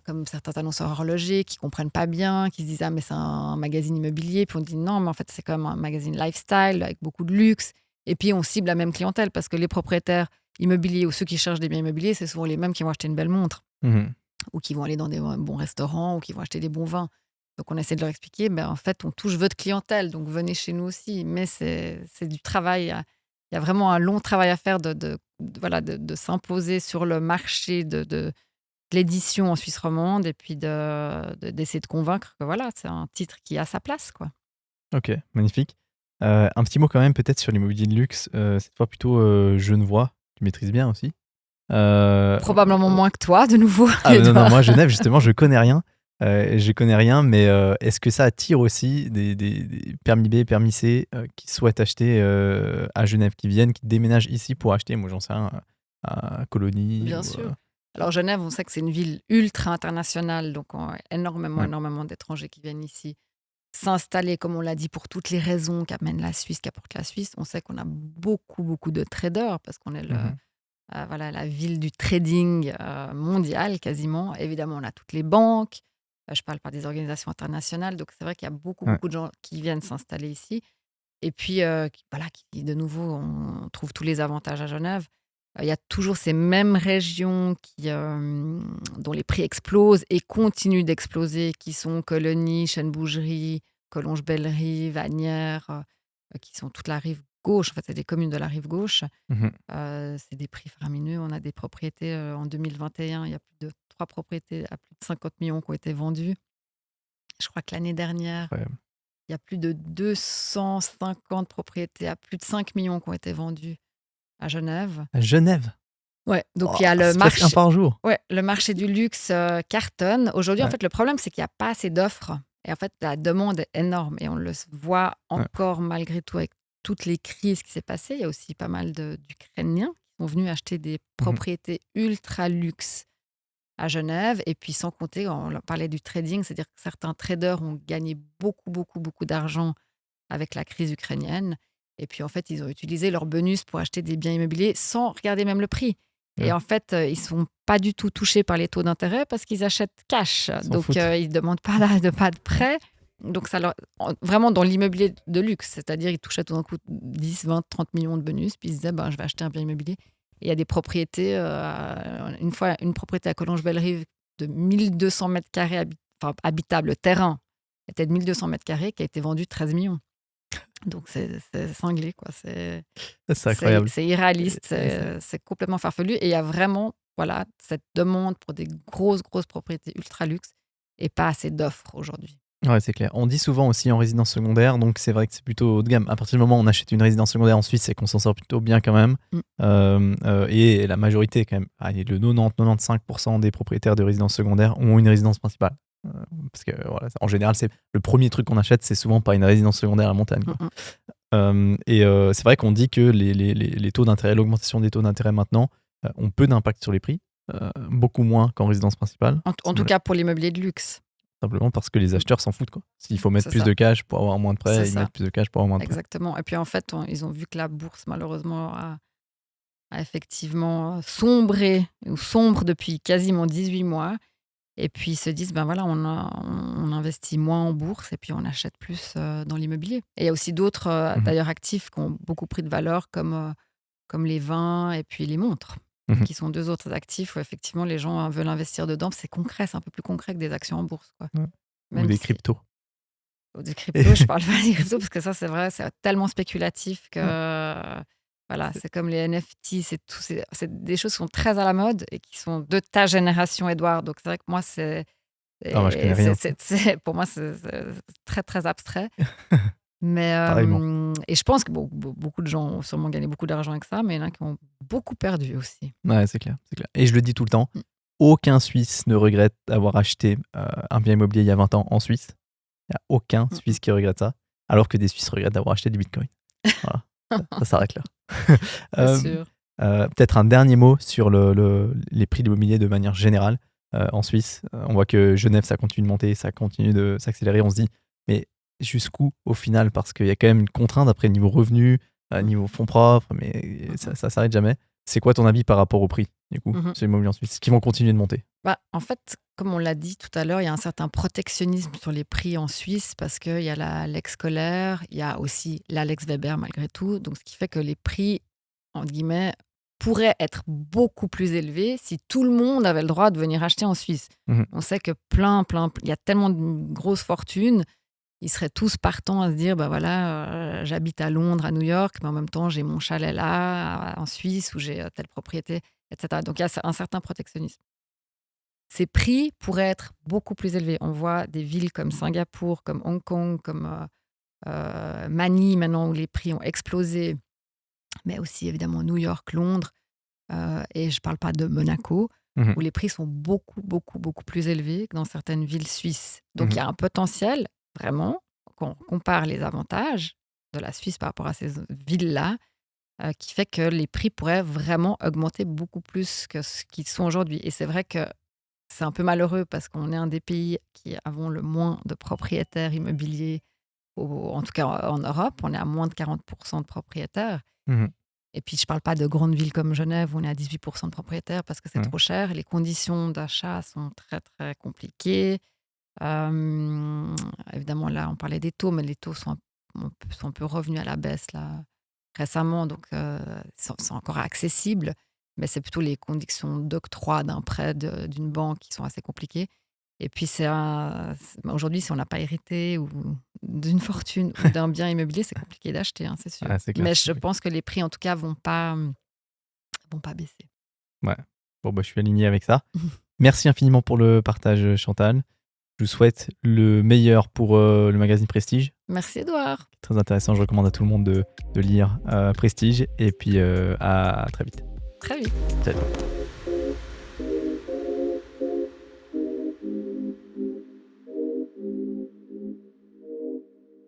comme certains annonceurs horlogers qui ne comprennent pas bien, qui se disent « Ah, mais c'est un magazine immobilier ». Puis on dit « Non, mais en fait, c'est quand même un magazine lifestyle avec beaucoup de luxe ». Et puis, on cible la même clientèle parce que les propriétaires immobiliers ou ceux qui cherchent des biens immobiliers, c'est souvent les mêmes qui vont acheter une belle montre ou qui vont aller dans des bons restaurants ou qui vont acheter des bons vins. Donc, on essaie de leur expliquer, en fait, on touche votre clientèle, donc venez chez nous aussi. Mais c'est du travail. Il y a vraiment un long travail à faire de s'imposer sur le marché de l'édition en Suisse romande et puis d'essayer de convaincre que voilà, c'est un titre qui a sa place, quoi. Ok, magnifique. Un petit mot quand même peut-être sur l'immobilier de luxe, cette fois plutôt genevois, tu maîtrises bien aussi. Probablement moins que toi, de nouveau. Ah non, moi Genève justement, je connais rien. Je connais rien, mais est-ce que ça attire aussi des permis B, permis C qui souhaitent acheter à Genève, qui viennent, qui déménagent ici pour acheter, moi j'en sais rien, à Colonie Bien ou, sûr. Alors Genève, on sait que c'est une ville ultra internationale, donc on a énormément, ouais. énormément d'étrangers qui viennent ici s'installer, comme on l'a dit, pour toutes les raisons qu'amène la Suisse, qu'apporte la Suisse. On sait qu'on a beaucoup, beaucoup de traders parce qu'on est Mhm. voilà, la ville du trading mondial quasiment. Évidemment, on a toutes les banques. Je parle pas des organisations internationales. Donc, c'est vrai qu'il y a beaucoup, Ouais. beaucoup de gens qui viennent s'installer ici. Et puis, voilà, de nouveau, on trouve tous les avantages à Genève. Il y a toujours ces mêmes régions dont les prix explosent et continuent d'exploser, qui sont Colonie, Chêne-Bougerie, Collonges-Bellerive, Asnières, qui sont toute la rive gauche. En fait, c'est des communes de la rive gauche. Mhm. C'est des prix faramineux. On a des propriétés, en 2021, il y a plus de 3 propriétés à plus de 50 millions qui ont été vendues. Je crois que l'année dernière, Ouais. il y a plus de 250 propriétés à plus de 5 millions qui ont été vendues à Genève. À Genève. Ouais, donc Oh, il y a le c'est presque un marché par jour. ouais, le marché du luxe, cartonne. Aujourd'hui, en Ouais. fait, le problème, c'est qu'il y a pas assez d'offres et en fait, la demande est énorme et on le voit Ouais. encore malgré tout avec toutes les crises qui s'est passées. Il y a aussi pas mal d'Ukrainiens qui sont venus acheter des Mhm. propriétés ultra luxe à Genève et puis sans compter, on parlait du trading, c'est-à-dire que certains traders ont gagné beaucoup, beaucoup, beaucoup d'argent avec la crise ukrainienne et puis en fait, ils ont utilisé leur bonus pour acheter des biens immobiliers sans regarder même le prix et Ouais. en fait, ils sont pas du tout touchés par les taux d'intérêt parce qu'ils achètent cash. Ils s'en Donc, foutent. ils ne demandent pas de prêt. Donc ça vraiment dans l'immobilier de luxe, c'est-à-dire ils touchaient tout d'un coup 10, 20, 30 millions de bonus, puis ils se disaient: «Ben, je vais acheter un bien immobilier». Et il y a des propriétés, une fois, une propriété à Collonges-Bellerive de 1 200 m² enfin habitable, le terrain était de 1 200 m² qui a été vendu 13 millions. Donc c'est cinglé quoi, C'est incroyable. c'est irréaliste, Et c'est c'est complètement farfelu et il y a vraiment, voilà, cette demande pour des grosses, grosses propriétés ultra luxe et pas assez d'offres aujourd'hui. Ouais, c'est clair. On dit souvent aussi en résidence secondaire, donc c'est vrai que c'est plutôt haut de gamme. À partir du moment où on achète une résidence secondaire en Suisse, c'est qu'on s'en sort plutôt bien quand même. Mmh. Et la majorité, quand même, allez, le 90-95% des propriétaires de résidences secondaires ont une résidence principale. Parce que voilà, en général, c'est le premier truc qu'on achète, c'est souvent pas une résidence secondaire à la montagne, Mmh quoi. mh. C'est vrai qu'on dit que les taux d'intérêt, l'augmentation des taux d'intérêt maintenant, ont peu d'impact sur les prix, beaucoup moins qu'en résidence principale. En tout cas pour l'immobilier de luxe. Simplement parce que les Mmh. acheteurs s'en foutent, quoi. S'il faut mettre C'est plus ça, de cash pour avoir moins de c'est prêts, ils ça, mettent plus de cash pour avoir moins de prêts. exactement et puis en fait, ils ont vu que la bourse malheureusement a effectivement sombré ou sombre depuis quasiment 18 mois et puis ils se disent: «Ben, voilà, on investit moins en bourse et puis on achète plus, dans l'immobilier» et il y a aussi d'autres, Mmh. d'ailleurs actifs qui ont beaucoup pris de valeur comme les vins et puis les montres, Mmh. qui sont 2 autres actifs où effectivement les gens, veulent investir dedans. C'est concret, c'est un peu plus concret que des actions en bourse, quoi. Ouais. Ou Même des si cryptos. ou des cryptos, je parle pas des cryptos parce que ça, c'est vrai, c'est tellement spéculatif que, Ouais. voilà, C'est c'est comme les NFT, c'est des choses qui sont très à la mode et qui sont de ta génération, Édouard. Donc c'est vrai que moi, Ah, moi, je connais rien de ça. pour moi, c'est très, très abstrait. Mais, Pareillement. et je pense que beaucoup de gens ont sûrement gagné beaucoup d'argent avec ça, mais il y en a qui ont beaucoup perdu aussi. Ouais, c'est clair, c'est clair. Et je le dis tout le temps, Mmh. aucun Suisse ne regrette d'avoir acheté, un bien immobilier il y a 20 ans en Suisse. Il y a aucun Mmh mh. Suisse qui regrette ça, alors que des Suisses regrettent d'avoir acheté du bitcoin. Voilà, ça s'arrête là. C'est Hem, sûr. Peut-être un dernier mot sur les prix de l'immobilier de manière générale, en Suisse. On voit que Genève, ça continue de monter, ça continue de s'accélérer. On se dit: «Mais jusqu'où au final?» Parce qu'il y a quand même une contrainte après niveau revenu, Mmh. niveau fonds propres, mais Mmh mh. ça s'arrête jamais. C'est quoi ton avis par rapport au prix, du coup, Mmh. sur l'immobilier en Suisse? Est-ce qu'ils vont continuer de monter? Bah, en fait, comme on l'a dit tout à l'heure, il y a un certain protectionnisme sur les prix en Suisse parce qu'il y a la Lex Koller, il y a aussi la Lex Weber malgré tout. Donc, ce qui fait que les prix, entre guillemets, pourraient être beaucoup plus élevés si tout le monde avait le droit de venir acheter en Suisse. Mmh. On sait que il y a tellement de grosses fortunes, ils seraient tous partants à se dire, bah voilà, j'habite à Londres, à New York, mais en même temps, j'ai mon chalet là, en Suisse, où j'ai telle propriété, etc. Donc, il y a un certain protectionnisme. Ces prix pourraient être beaucoup plus élevés. On voit des villes comme Singapour, comme Hong Kong, comme Manille maintenant où les prix ont explosé, mais aussi évidemment New York, Londres, et je ne parle pas de Monaco. Mmh. où les prix sont beaucoup, beaucoup, beaucoup plus élevés que dans certaines villes suisses. Donc, il y Mmh. a un potentiel, vraiment, quand on compare les avantages de la Suisse par rapport à ces villes-là, qui fait que les prix pourraient vraiment augmenter beaucoup plus que ce qu'ils sont aujourd'hui. Et c'est vrai que c'est un peu malheureux parce qu'on est un des pays qui avons le moins de propriétaires immobiliers, en tout cas en Europe. On est à moins de 40% de propriétaires. Mmh. Et puis, je ne parle pas de grandes villes comme Genève où on est à 18% de propriétaires parce que c'est Mmh. trop cher. Les conditions d'achat sont très, très compliquées. Euh, Évidemment, là, on parlait des taux, mais les taux sont un peu revenus à la baisse là, récemment. Donc, c'est encore accessible. Mais c'est plutôt les conditions d'octroi d'un prêt d'une banque qui sont assez compliquées. Et puis, aujourd'hui, si on n'a pas hérité ou d'une fortune ou d'un bien immobilier, c'est compliqué d'acheter, hein, c'est sûr. Ouais, c'est clair, Mais c'est je compliqué. pense que les prix, en tout cas, vont pas baisser. Ouais. Bon, bah, je suis aligné avec ça. Merci infiniment pour le partage, Chantal. Je vous souhaite le meilleur pour, le magazine Prestige. Merci, Edouard. Très intéressant, je recommande à tout le monde de lire, Prestige et puis, à très vite. Très vite. Salut.